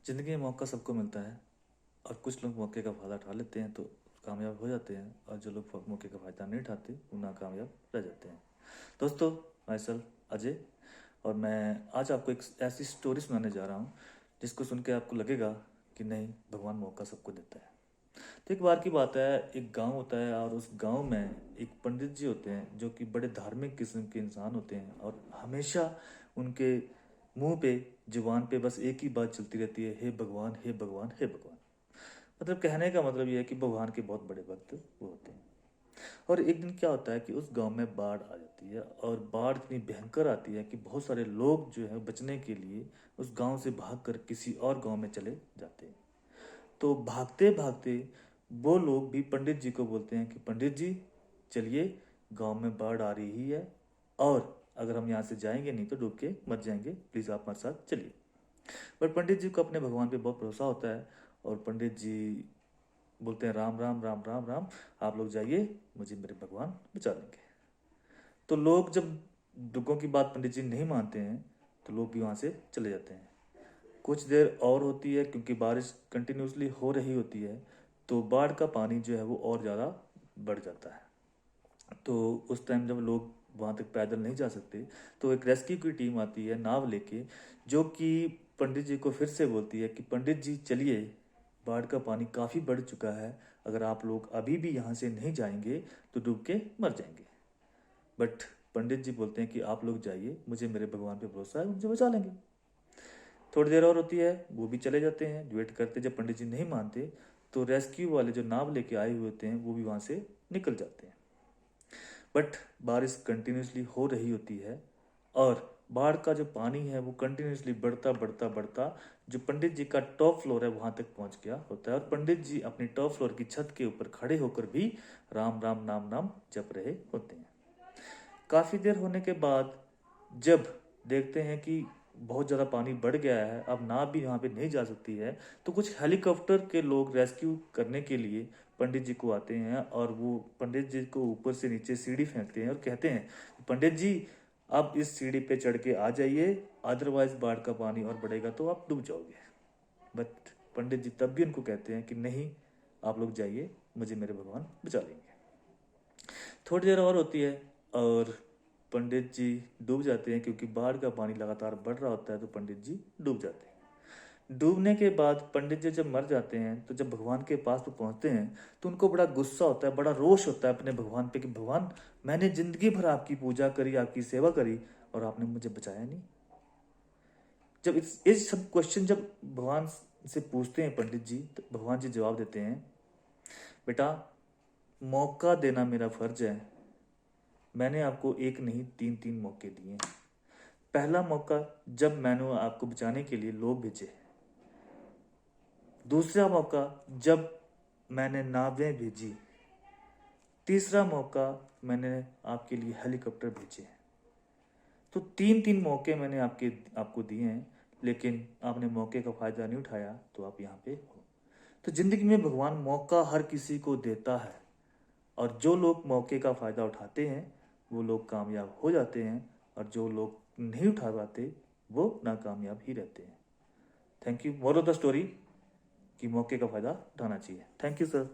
ज़िंदगी में मौका सबको मिलता है और कुछ लोग मौके का फ़ायदा उठा लेते हैं तो कामयाब हो जाते हैं, और जो लोग मौके का फ़ायदा नहीं उठाते वो नाकामयाब रह जाते हैं। दोस्तों, माई सेल्फ अजय, और मैं आज आपको एक ऐसी स्टोरी सुनाने जा रहा हूँ जिसको सुन के आपको लगेगा कि नहीं, भगवान मौका सबको देता है। तो एक बार की बात है, एक गांव होता है और उस गांव में एक पंडित जी होते हैं जो कि बड़े धार्मिक किस्म के इंसान होते हैं, और हमेशा उनके मुंह पे, जुबान पे बस एक ही बात चलती रहती है, हे भगवान, हे भगवान, हे भगवान। मतलब कहने का मतलब ये है कि भगवान के बहुत बड़े भक्त वो होते हैं। और एक दिन क्या होता है कि उस गांव में बाढ़ आ जाती है, और बाढ़ इतनी भयंकर आती है कि बहुत सारे लोग जो है बचने के लिए उस गांव से भागकर किसी और गांव में चले जाते हैं। तो भागते भागते वो लोग भी पंडित जी को बोलते हैं कि पंडित जी, चलिए, गांव में बाढ़ आ रही है और अगर हम यहाँ से जाएंगे नहीं तो डूब के मर जाएंगे, प्लीज़ आप हमारे साथ चलिए। पर पंडित जी को अपने भगवान पे बहुत भरोसा होता है, और पंडित जी बोलते हैं, राम राम राम राम राम, आप लोग जाइए, मुझे मेरे भगवान बचा लेंगे। तो लोग जब दुखों की बात पंडित जी नहीं मानते हैं तो लोग भी वहाँ से चले जाते हैं। कुछ देर और होती है, क्योंकि बारिश कंटिन्यूसली हो रही होती है, तो बाढ़ का पानी जो है वो और ज़्यादा बढ़ जाता है। तो उस टाइम जब लोग वहाँ तक पैदल नहीं जा सकते, तो एक रेस्क्यू की टीम आती है नाव लेके, जो कि पंडित जी को फिर से बोलती है कि पंडित जी चलिए, बाढ़ का पानी काफ़ी बढ़ चुका है, अगर आप लोग अभी भी यहाँ से नहीं जाएंगे तो डूब के मर जाएंगे। बट पंडित जी बोलते हैं कि आप लोग जाइए, मुझे मेरे भगवान पे भरोसा है, मुझे बचा लेंगे। थोड़ी देर और होती है, वो भी चले जाते हैं वेट करते। जब पंडित जी नहीं मानते तो रेस्क्यू वाले जो नाव लेके आए हुए होते हैं वो भी वहाँ से निकल जाते हैं। बट बारिश कंटिन्यूसली हो रही होती है, और बाढ़ का जो पानी है वो कंटिन्यूसली बढ़ता बढ़ता बढ़ता जो पंडित जी का टॉप फ्लोर है वहां तक पहुंच गया होता है, और पंडित जी अपनी टॉप फ्लोर की छत के ऊपर खड़े होकर भी राम राम नाम नाम जप रहे होते हैं। काफी देर होने के बाद जब देखते हैं कि बहुत ज़्यादा पानी बढ़ गया है, अब नाव भी वहाँ पे नहीं जा सकती है, तो कुछ हेलीकॉप्टर के लोग रेस्क्यू करने के लिए पंडित जी को आते हैं, और वो पंडित जी को ऊपर से नीचे सीढ़ी फेंकते हैं और कहते हैं, पंडित जी, आप इस सीढ़ी पे चढ़ के आ जाइए, अदरवाइज बाढ़ का पानी और बढ़ेगा तो आप डूब जाओगे। बट पंडित जी तब भी उनको कहते हैं कि नहीं, आप लोग जाइए, मुझे मेरे भगवान बचा लेंगे। थोड़ी देर और होती है, और पंडित जी डूब जाते हैं, क्योंकि बाढ़ का पानी लगातार बढ़ रहा होता है, तो पंडित जी डूब जाते हैं। डूबने के बाद पंडित जी जब मर जाते हैं, तो जब भगवान के पास वो पहुंचते हैं तो उनको बड़ा गुस्सा होता है, बड़ा रोष होता है अपने भगवान पे कि भगवान, मैंने जिंदगी भर आपकी पूजा करी, आपकी सेवा करी, और आपने मुझे बचाया नहीं। जब इस सब क्वेश्चन जब भगवान से पूछते हैं पंडित जी, तो भगवान जी जवाब देते हैं, बेटा, मौका देना मेरा फर्ज है, मैंने आपको एक नहीं तीन तीन मौके दिए हैं। पहला मौका जब मैंने आपको बचाने के लिए लोग भेजे, दूसरा मौका जब मैंने नावें भेजी, तीसरा मौका मैंने आपके लिए हेलीकॉप्टर भेजे हैं। तो तीन तीन मौके मैंने आपको दिए हैं, लेकिन आपने मौके का फायदा नहीं उठाया, तो आप यहाँ पे हो। तो जिंदगी में भगवान मौका हर किसी को देता है, और जो लोग मौके का फायदा उठाते हैं वो लोग कामयाब हो जाते हैं, और जो लोग नहीं उठा पाते वो नाकामयाब ही रहते हैं। Thank you. Moral of the story, कि मौके का फायदा उठाना चाहिए। Thank you sir.